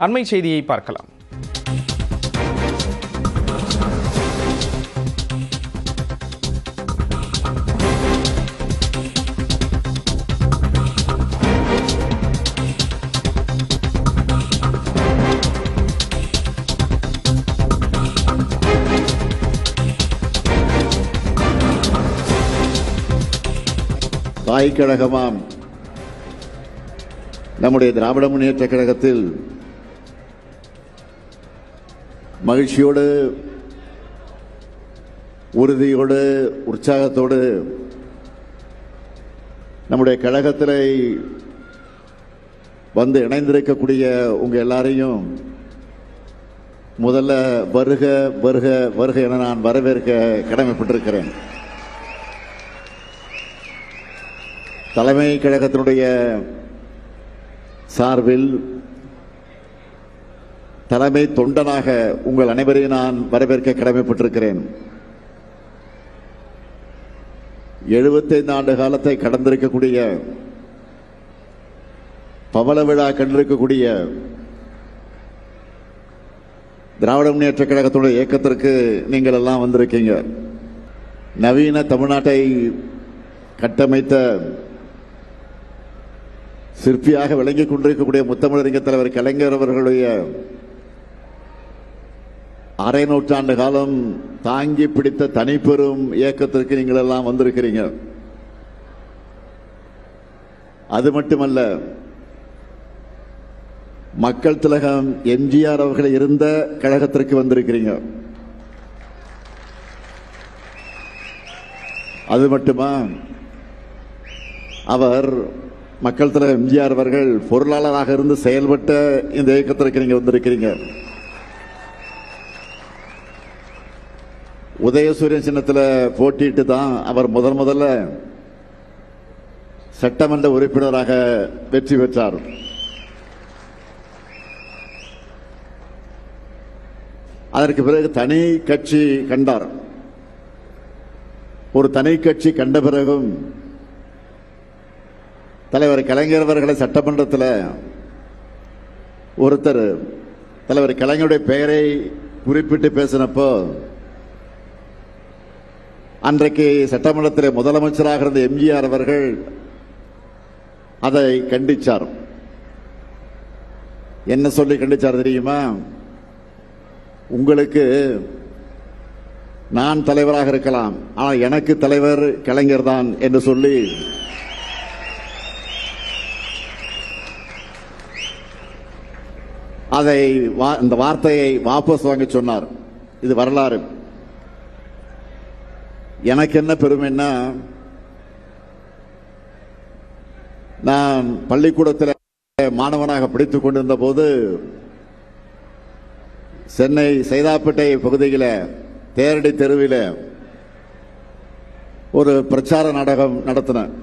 அண்மை செய்தியை பார்க்கலாம். தாய் கழகமாம் நம்முடைய திராவிட முன்னேற்ற கழகத்தில் மகிழ்ச்சியோடு, உறுதியோடு, உற்சாகத்தோடு நம்முடைய கழகத்தில் வந்து இணைந்திருக்கக்கூடிய உங்க எல்லாரையும் முதல்ல வருக வருக வருக என நான் வரவேற்க கடமைப்பட்டிருக்கிறேன். தலைமை கழகத்தினுடைய சார்பில் தலைமை தொண்டனாக உங்கள் அனைவரையும் நான் வரவேற்க கடமைப்பட்டிருக்கிறேன். 75 ஆண்டு காலத்தை கடந்திருக்கக்கூடிய, பவள விழா கண்டிருக்கக்கூடிய திராவிட முன்னேற்ற கழகத்துடைய இயக்கத்திற்கு நீங்கள் எல்லாம் வந்திருக்கீங்க. நவீன தமிழ்நாட்டை கட்டமைத்த சிற்பியாக விளங்கிக் கொண்டிருக்கக்கூடிய முத்தமிழறிஞர் தலைவர் கலைஞர் அவர்களுடைய அரை நூற்றாண்டு காலம் தாங்கி பிடித்த தனிப்பெரும் இயக்கத்திற்கு நீங்கள் எல்லாம் வந்திருக்கிறீங்க. அது மட்டுமல்ல, மக்கள் திலகம் எம்ஜிஆர் அவர்கள் இருந்த கழகத்திற்கு வந்திருக்கிறீங்க. அது மட்டுமா, அவர் மக்கள் தலைவர் எம்ஜிஆர் அவர்கள் பொருளாளராக இருந்து செயல்பட்ட இந்த இயக்கத்திற்கு நீங்க வந்திருக்கிறீங்க. உதயசூரியன் சின்னத்தில் போட்டிட்டு தான் அவர் முதல்ல சட்டமன்ற உறுப்பினராக வெற்றி பெற்றார். அதற்கு பிறகு தனி கட்சி கண்டார். ஒரு தனி கட்சி கண்ட பிறகும் தலைவர் கலைஞர் அவர்களை சட்டமன்றத்தில் ஒருத்தர் தலைவர் கலைஞருடைய பெயரை குறிப்பிட்டு பேசினப்போ, அன்றைக்கு சட்டமன்றத்தில் முதலமைச்சராக இருந்த எம்ஜிஆர் அவர்கள் அதை கண்டிச்சார். என்ன சொல்லி கண்டிச்சார் தெரியுமா? உங்களுக்கு நான் தலைவராக இருக்கலாம், ஆனால் எனக்கு தலைவர் கலைஞர் தான் என்று சொல்லி அந்த வார்த்தையை வாபஸ் வாங்க சொன்னார். இது வரலாறு. எனக்கு என்ன பெருமைன்னா, நான் பள்ளிக்கூடத்தில் மாணவனாக படித்துக் கொண்டிருந்த போது சென்னை சைதாப்பேட்டை பகுதியில் தேரடி தெருவில் ஒரு பிரச்சார நாடகம் நடத்தினேன்.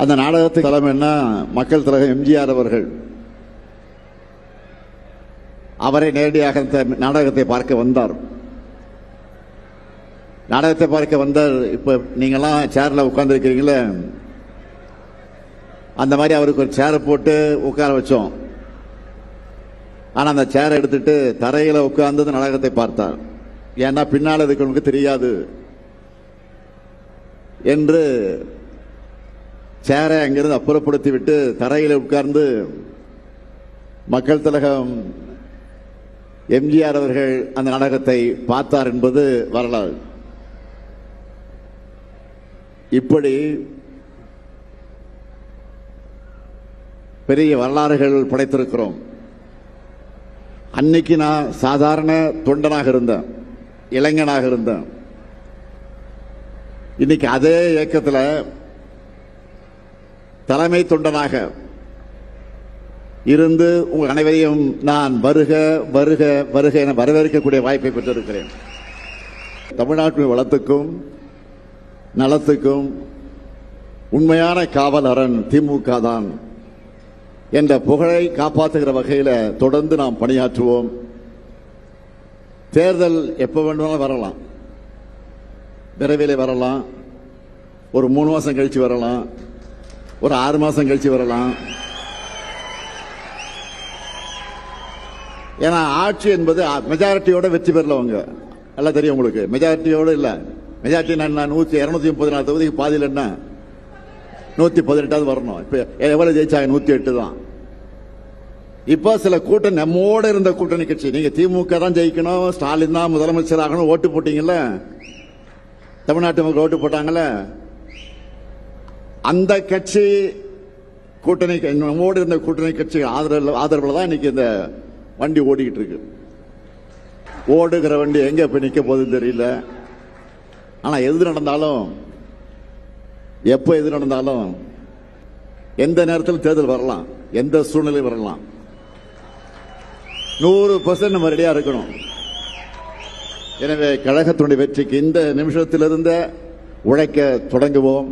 அந்த நாடகத்துக்கு தலைமைன்னா மக்கள் தலைவர் எம்ஜிஆர் அவர்கள். அவரை நேரடியாக நாடகத்தை பார்க்க வந்தார். நாடகத்தை பார்க்க வந்தார். இப்ப நீங்கெல்லாம் சேர்ல உட்கார்ந்து இருக்கிறீங்களே, அந்த மாதிரி அவருக்கு ஒரு சேரை போட்டு உட்கார வச்சோம். ஆனா அந்த சேரை எடுத்துட்டு தரையில உட்கார்ந்து நாடகத்தை பார்த்தார். ஏன்னா பின்னால் இருக்கிறவங்களுக்கு தெரியாது என்று சேரை அங்கிருந்து அப்புறப்படுத்தி விட்டு தரையில உட்கார்ந்து மக்கள் திலகம் எம்ஜிஆர் அவர்கள் அந்த நாடகத்தை பார்த்தார் என்பது வரலாறு. இப்படி பெரிய வரலாறுகள் படைத்திருக்கிறோம். அன்னைக்கு நான் சாதாரண தொண்டனாக இருந்தேன், இளைஞனாக இருந்தேன். இன்னைக்கு அதே இயக்கத்தில் தலைமை தொண்டனாக இருந்து உங்கள் அனைவரையும் நான் வருக வருக வருக என வரவேற்கக்கூடிய வாய்ப்பை பெற்றிருக்கிறேன். தமிழ்நாட்டின் வளத்துக்கும் நலத்துக்கும் உண்மையான காவல் அரண் திமுக தான் என்ற புகழை காப்பாற்றுகிற வகையில் தொடர்ந்து நாம் பணியாற்றுவோம். தேர்தல் எப்ப வேண்டுமானாலும் வரலாம், விரைவில் வரலாம், ஒரு 3 மாசம் கழிச்சு வரலாம், ஒரு 6 மாசம் கழிச்சு வரலாம். ஏன்னா ஆட்சி என்பது மெஜாரிட்டியோட வெற்றி பெறலவங்க எல்லாம் தெரியும் உங்களுக்கு. மெஜாரிட்டியோட இல்ல, மெஜாரிட்டி நான் 234 தொகுதிக்கு பாதியில் என்ன 118 வரணும். இப்ப எவ்வளவு ஜெயிச்சாங்க? 108 தான். இப்ப சில கூட்டணி நம்மோட இருந்த கூட்டணி கட்சி, நீங்க திமுக தான் ஜெயிக்கணும், ஸ்டாலின் தான் முதலமைச்சர் ஆகணும் ஓட்டு போட்டீங்கல்ல, தமிழ்நாட்டு மக்கள் ஓட்டு போட்டாங்கல்ல, அந்த கட்சி கூட்டணி நம்மோடு இருந்த கூட்டணி கட்சி ஆதரவுல தான் இன்னைக்கு இந்த வண்டி ஓடிக்கிட்டு இருக்கு. ஓடுகிற வண்டி எங்க போய் நிக்க போகுதுன்னு தெரியல. ஆனா எது நடந்தாலும், எப்ப எது நடந்தாலும், எந்த நேரத்தில் தேர்தல் வரலாம், எந்த சூழ்நிலை வரலாம். 100% நம்ம ரெடியா இருக்கணும். எனவே கழகத்தினுடைய வெற்றிக்கு இந்த நிமிஷத்திலிருந்து உழைக்க தொடங்குவோம்,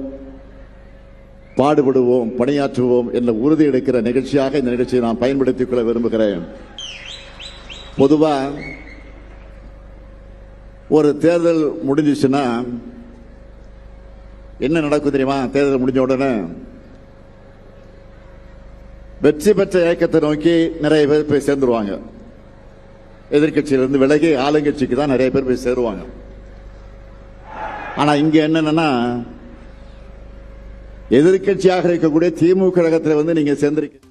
பாடுபடுவோம், பணியாற்றுவோம் என்ற உறுதி எடுக்கிற நிகழ்ச்சியாக இந்த நிகழ்ச்சியை நான் பயன்படுத்திக் கொள்ள விரும்புகிறேன். பொதுவா ஒரு தேர்தல் முடிஞ்சிச்சுன்னா என்ன நடக்கும் தெரியுமா? தேர்தல் முடிஞ்ச உடனே வெற்றி பெற்ற இயக்கத்தை நோக்கி நிறைய பேர் போய் சேர்ந்துருவாங்க. எதிர்கட்சியிலிருந்து விலகி ஆளுங்கட்சிக்கு தான் நிறைய பேர் போய் சேருவாங்க. ஆனா இங்க என்னன்னா, எதிர்கட்சியாக இருக்கக்கூடிய திமுக கழகத்தில் நீங்க சேர்ந்திருக்கீங்க.